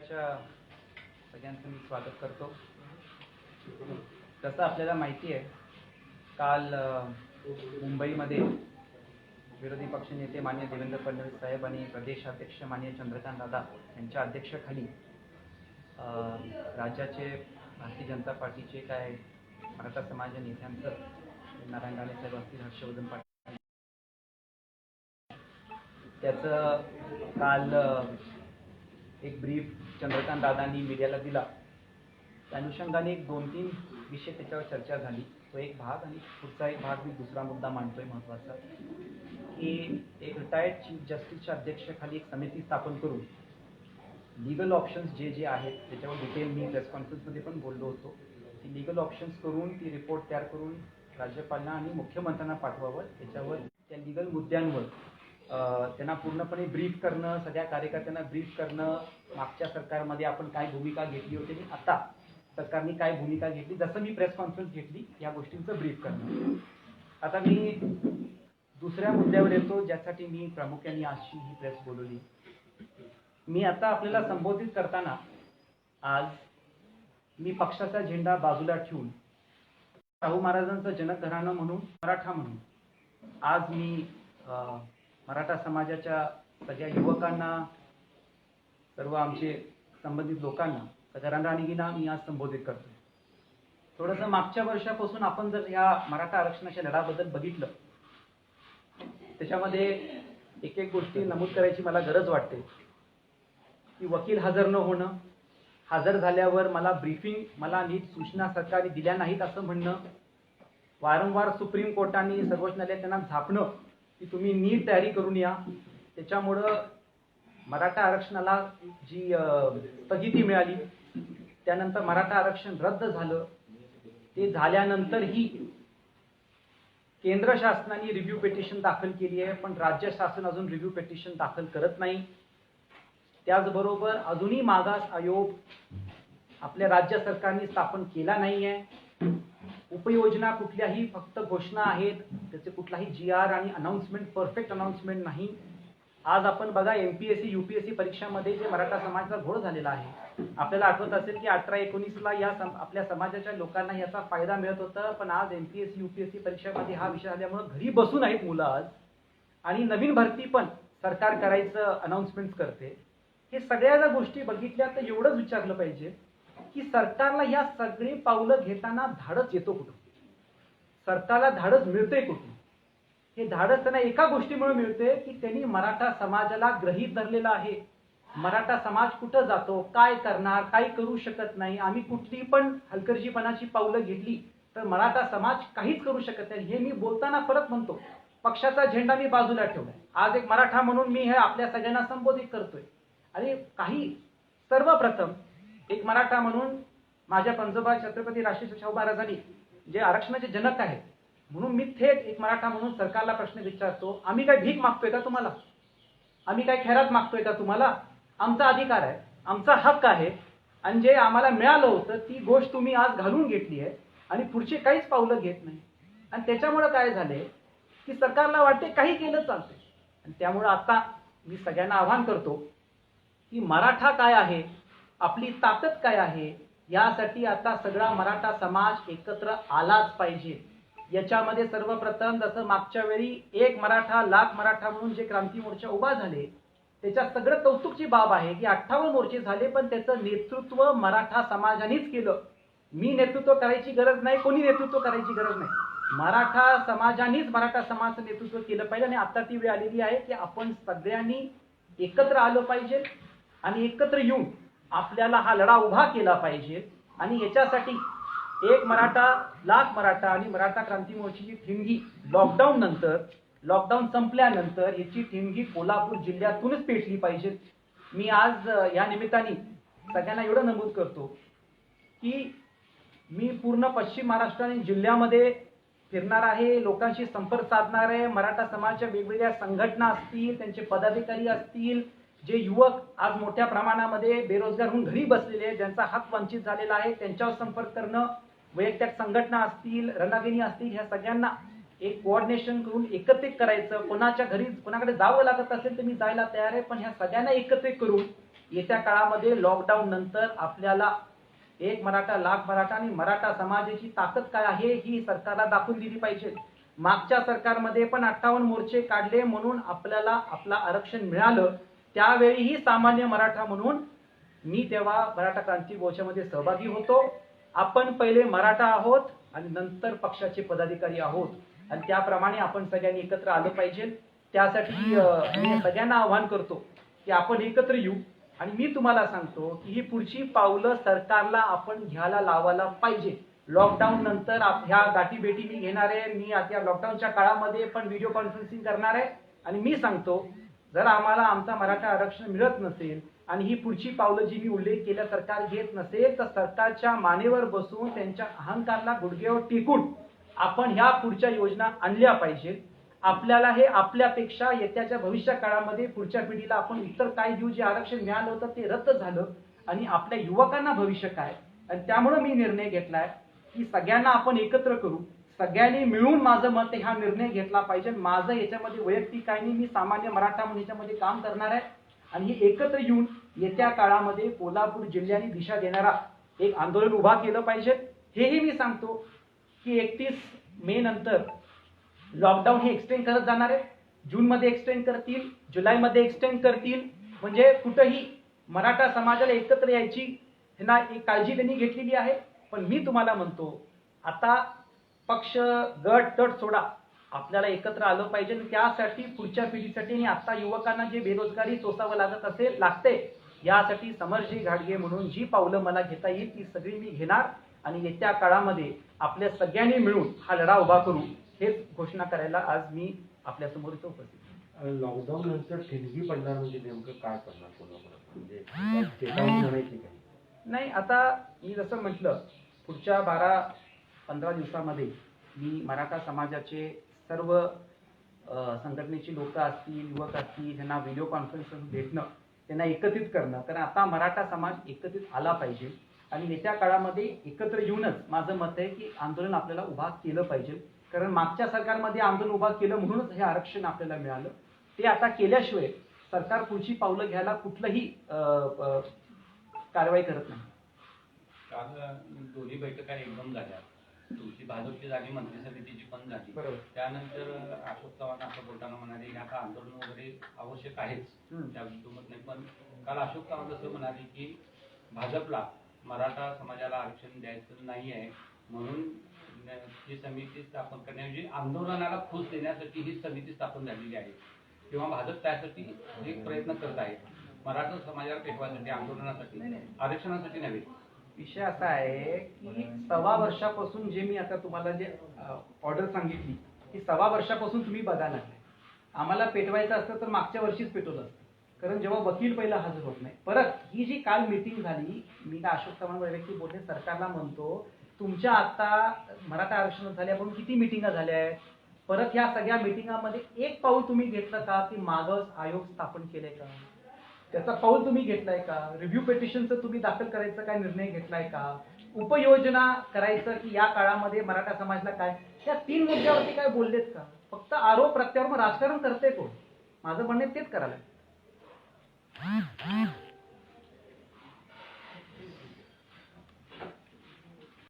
मंचाच्या सगळ्यांचं मी स्वागत करतो। तसं आपल्याला माहिती आहे, काल मुंबईमध्ये विरोधी पक्षनेते माननीय देवेंद्र फडणवीस साहेब आणि प्रदेशाध्यक्ष माननीय चंद्रकांत दादा यांच्या अध्यक्षतेखाली राज्याचे भारतीय जनता पार्टीचे काय मराठा समाज नेत्यांचं नारायण राणे साहेब असतील, हर्षवर्धन पाटील, त्याचं काल एक ब्रीफ चंद्रकांत दादांनी मीडियाला दिला। त्या अनुषंगाने एक 2-3 विषय त्याच्यावर चर्चा झाली। तो एक भाग आणि पुढचा एक भाग मी दुसरा मुद्दा मांडतोय महत्त्वाचा, की एक रिटायर्ड चीफ जस्टिसच्या अध्यक्षतेखाली एक समिती स्थापन करून लीगल ऑप्शन्स जे आहेत त्याच्यावर डिटेल मी प्रेस कॉन्फरन्समध्ये पण बोललो होतो, की लीगल ऑप्शन्स करून ती रिपोर्ट तयार करून राज्यपालांना आणि मुख्यमंत्र्यांना पाठवावं। त्याच्यावर त्या लीगल मुद्द्यांवर त्यांना पूर्णपणे ब्रीफ करणं, सगळ्या कार्यकर्त्यांना ब्रीफ करणं, मागच्या सरकारमध्ये आपण काय भूमिका घेतली होती आणि आता सरकारने काय भूमिका घेतली, जसं मी प्रेस कॉन्फरन्स घेतली या गोष्टींचं ब्रीफ करणं। आता मी दुसऱ्या मुद्द्यावर येतो, ज्यासाठी मी प्रामुख्याने आजची ही प्रेस बोलवली। मी आता आपल्याला संबोधित करताना आज मी पक्षाचा झेंडा बाजूला ठेवून शाहू महाराजांचं जनक घराणं म्हणून, मराठा म्हणून आज मी मराठा समाजाच्या सगळ्या युवकांना, सर्व आमचे संबंधित लोकांना, सगळ्या रणरागिणींना मी आज संबोधित करतो। थोडंसं मागच्या वर्षापासून आपण जर या मराठा आरक्षणाच्या लढ्याबद्दल बघितलं, त्याच्यामध्ये एक एक गोष्टी नमूद करायची मला गरज वाटते, की वकील हजर न होणं, हजर झाल्यावर मला ब्रीफिंग, मला नीट सूचना सरकारने दिल्या नाहीत असं म्हणणं, वारंवार सुप्रीम कोर्टाने, सर्वोच्च न्यायालयात त्यांना झापणं की तुम्ही नीट तयारी करून या। त्याच्यामुळं मराठा आरक्षणाला जी स्थगिती मिळाली, त्यानंतर मराठा आरक्षण रद्द झालं। ते झाल्यानंतरही केंद्र शासनाने रिव्ह्यू पिटिशन दाखल केली आहे, पण राज्य शासन अजून रिव्ह्यू पिटिशन दाखल करत नाही। त्याचबरोबर अजूनही मागास आयोग आपल्या राज्य सरकारने स्थापन केला नाही आहे। उपयोजना कुठल्याही फक्त घोषणा आहेत, त्याचे कुठलाही GR आणि अनाउन्समेंट, परफेक्ट अनाउन्समेंट नाही। आज आपण बघा, MPSC UPSC परीक्षामध्ये जे मराठा समाजाचा घोळ झालेला आहे, आपल्याला आठवत असेल की 18-19ला या आपल्या समाजाच्या लोकांना याचा फायदा मिळत होता, पण आज MPSC UPSC परीक्षामध्ये हा विषय आल्यामुळे घरी बसून आहेत मुलं आज, आणि नवीन भरती पण सरकार करायचं अनाउन्समेंट करते। हे सगळ्या जर गोष्टी बघितल्या तर एवढंच विचारलं पाहिजे की सरकारला या सगळे पावलं घेताना धाडस येतो कुठून, सरकारला धाडस मिळतंय कुठून? हे धाडस त्यांना एका गोष्टीमुळे मिळते की त्यांनी मराठा समाजाला गृहीत धरलेला आहे। मराठा समाज कुठं जातो, काय करणार, काही करू शकत नाही, आम्ही कुठली पण हलगर्जीपणाची पावलं घेतली तर मराठा समाज काहीच करू शकत नाही। हे मी बोलताना परत म्हणतो, पक्षाचा झेंडा मी बाजूला ठेवलाय। आज एक मराठा म्हणून मी हे आपल्या सगळ्यांना संबोधित करतोय, आणि काही सर्वप्रथम एक मराठा म्हणून माझ्या पंजोबा छत्रपती राष्ट्रपती शाहू महाराजांनी जे आरक्षणाचे जनक आहेत म्हणून मी थेट एक मराठा म्हणून सरकारला प्रश्न विचारतो, आम्ही काय भीक मागतोय का तुम्हाला? आम्ही काय खैरात मागतोय का तुम्हाला? आमचा अधिकार आहे, आमचा हक्क आहे, आणि जे आम्हाला मिळालं होतं ती गोष्ट तुम्ही आज घालून घेतली आहे आणि पुढचे काहीच पावलं घेत नाही। आणि त्याच्यामुळे काय झाले की सरकारला वाटते काही केलं चालतंय। आणि त्यामुळे आता मी सगळ्यांना आवाहन करतो की मराठा काय आहे, आपली ताकद काय आहे, यासाठी आता सगळा मराठा समाज एकत्र आलाच पाहिजे। याच्यामध्ये सर्वप्रथम जसं मागच्या वेळी एक मराठा लाख मराठा म्हणून जे क्रांती मोर्चा उभा झाले, त्याच्यात सगळं कौतुकची बाब आहे की 58 मोर्चे झाले, पण त्याचं नेतृत्व मराठा समाजानेच केलं। मी नेतृत्व करायची गरज नाही, कोणी नेतृत्व करायची गरज नाही, मराठा समाजानेच मराठा समाजाचं नेतृत्व केलं पाहिजे। आणि आता ती वेळ आलेली आहे की आपण सगळ्यांनी एकत्र आलं पाहिजे आणि एकत्र येऊन आपल्याला हा लढा उभा केला पाहिजे। आणि याच्यासाठी एक मराठा लाख मराठा आणि मराठा क्रांती मोर्चाची ठिणगी लॉकडाऊन नंतर, लॉकडाऊन संपल्यानंतर याची ठिणगी कोल्हापूर जिल्ह्यातूनच पेटली पाहिजे। मी आज या निमित्ताने सगळ्यांना एवढं नमूद करतो की मी पूर्ण पश्चिम महाराष्ट्र आणि जिल्ह्यामध्ये फिरणार आहे, लोकांशी संपर्क साधणार आहे। मराठा समाजाच्या वेगवेगळ्या संघटना असतील, त्यांचे पदाधिकारी असतील, जे युवक आज मोठ्या प्रमाणामध्ये बेरोजगार होऊन घरी बसलेले आहेत, ज्यांचा हक वंचित झालेला आहे, त्यांच्यावर संपर्क करणं, वैयक्तिक संघटना असतील, रणरागिणी असतील, ह्या सगळ्यांना एक कोऑर्डिनेशन करून एकत्रित करायचं। कोणाच्या घरी कोणाकडे जावं लागत असेल तर मी जायला तयार आहे, पण ह्या सगळ्यांना एकत्रित करून येत्या काळामध्ये लॉकडाऊन नंतर आपल्याला एक मराठा लाख मराठा आणि मराठा समाजाची ताकद काय आहे ही सरकारला दाखवून दिली पाहिजे. मागच्या सरकारमध्ये पण 58 मोर्चे काढले म्हणून आपल्याला आपलं आरक्षण मिळालं. त्यावेळीही सामान्य मराठा म्हणून मी तेव्हा मराठा क्रांती मोर्चामध्ये सहभागी होतो. आपण पहिले मराठा आहोत आणि नंतर पक्षाचे पदाधिकारी आहोत आणि त्याप्रमाणे आपण सगळ्यांनी एकत्र आलं पाहिजे. त्यासाठी मी सगळ्यांना आवाहन करतो की आपण एकत्र येऊ आणि मी तुम्हाला सांगतो की ही पुढची पावलं सरकारला आपण घ्यायला लावायला पाहिजे. लॉकडाऊन नंतर ह्या गाठीभेटी मी घेणार आहे. मी आता लॉकडाऊनच्या काळामध्ये पण व्हिडिओ कॉन्फरन्सिंग करणार आहे आणि मी सांगतो जर आम्हाला आमचा मराठा आरक्षण मिळत नसेल आणि ही पुढची पावलं जी मी उल्लेख केल्या सरकार घेत नसेल तर सरकारच्या मानेवर बसून त्यांच्या अहंकाराला गुडघ्यावर टेकून आपण ह्या पुढच्या योजना आणल्या पाहिजेत. आपल्याला हे आपल्यापेक्षा येत्याच्या भविष्य काळामध्ये पुढच्या पिढीला आपण इतर काय देऊ. जे आरक्षण मिळालं होतं ते रद्द झालं आणि आपल्या युवकांना भविष्य काय. आणि त्यामुळे मी निर्णय घेतलाय की सगळ्यांना आपण एकत्र करू. सगळ्यांनी मिळून माझं मत हा निर्णय घेतला पाहिजे. माझं याच्यामध्ये वैयक्तिक काही नाही. मी सामान्य मराठा म्हणून याच्यामध्ये काम करणार आहे आणि हे एकत्र येऊन येत्या काळामध्ये कोल्हापूर जिल्ह्याने दिशा देणारा एक आंदोलन उभा केलं पाहिजे. हेही मी सांगतो की 31 मे नंतर लॉकडाऊन हे एक्सटेंड करत जाणार आहे. जूनमध्ये एक्सटेंड करतील, जुलैमध्ये एक्सटेंड करतील. म्हणजे कुठेही मराठा समाजाला एकत्र यायची ह्यांना एक काळजी त्यांनी घेतलेली आहे. पण मी तुम्हाला म्हणतो आता पक्ष गट तट सोडा, आपल्याला एकत्र आलं पाहिजे. त्यासाठी पुढच्या पिढीसाठी आणि आता युवकांना जे बेरोजगारी सोसावं लागते यासाठी समरजी घाटगे म्हणून जी पावलं मला घेता येईल ती सगळी मी घेणार आणि येत्या काळामध्ये आपल्या सगळ्यांनी मिळून हा लढा उभा करू हेच घोषणा करायला आज मी आपल्या समोर इथं उपस्थित आहे. लॉकडाऊन नंतर ठिणगी पडणार म्हणजे नेमकं काय करणार कोल्हापुरात, म्हणजे चेतावणी म्हणायची काही? नाही, आता मी जसं म्हटलं पुढच्या 12-15 दिवसामध्ये मी मराठा समाजाचे सर्व संघटनेची लोक असतील, युवक असतील, त्यांना व्हिडिओ कॉन्फरन्स भेटणं, त्यांना एकत्रित करणं. कारण आता मराठा समाज एकत्रित आला पाहिजे आणि येत्या काळामध्ये एकत्र येऊनच माझं मत आहे की आंदोलन आपल्याला उभा केलं पाहिजे. कारण मागच्या सरकारमध्ये आंदोलन उभा केलं म्हणूनच हे आरक्षण आपल्याला मिळालं. ते आता केल्याशिवाय सरकार पुढची पावलं घ्यायला कुठलंही कारवाई करत नाही. काल दोन्ही बैठका एकदम झाल्या. तुमची भाजपची झाली, मंत्री समितीची पण झाली. बरोबर. त्यानंतर अशोक चव्हाण असं बोलताना म्हणाले की आता आंदोलन वगैरे आवश्यक आहेच, त्या दुमत नाही. पण काल अशोक चव्हाण असं म्हणाले की भाजपला मराठा समाजाला आरक्षण द्यायचं नाही आहे म्हणून ही समिती स्थापन करण्याऐवजी आंदोलनाला फूस देण्यासाठी ही समिती स्थापन झालेली आहे किंवा भाजप त्यासाठी एक प्रयत्न करत आहे मराठा समाजाला पेटवायसाठी, आंदोलनासाठी, आरक्षणासाठी नव्हे. विषय असा आहे की 1.25 वर्षापासून जे मी आता तुम्हाला जे ऑर्डर सांगितली की 1.25 वर्षापासून तुम्ही बघायला लागलाय. आम्हाला पेटवायचं असतं तर मागच्या वर्षीच पेटवलं असतं. कारण जेव्हा वकील पहिला हजर होत नाही. परत ही जी काल मीटिंग झाली, मी का अशोक चव्हाण व्यक्ती बोलले सरकारला म्हणतो तुमच्या आता मराठा आरक्षण झाल्यापासून किती मिटिंगा झाल्या आहेत. परत ह्या सगळ्या मिटिंगामध्ये एक पाऊल तुम्ही घेतलं का की मागास आयोग स्थापन केले का, त्याचा पाऊल तुम्ही घेतलाय का, रिव्ह्यू पिटिशनचं तुम्ही दाखल करायचा काय निर्णय घेतलाय का, उपयोजना करायचं की या काळामध्ये मराठा समाजाला काय, या 3 मुद्द्यावरती काय बोललेत का. फक्त आरोप प्रत्यारोप राजकारण करते कोण. माझं म्हणणं तेच करायला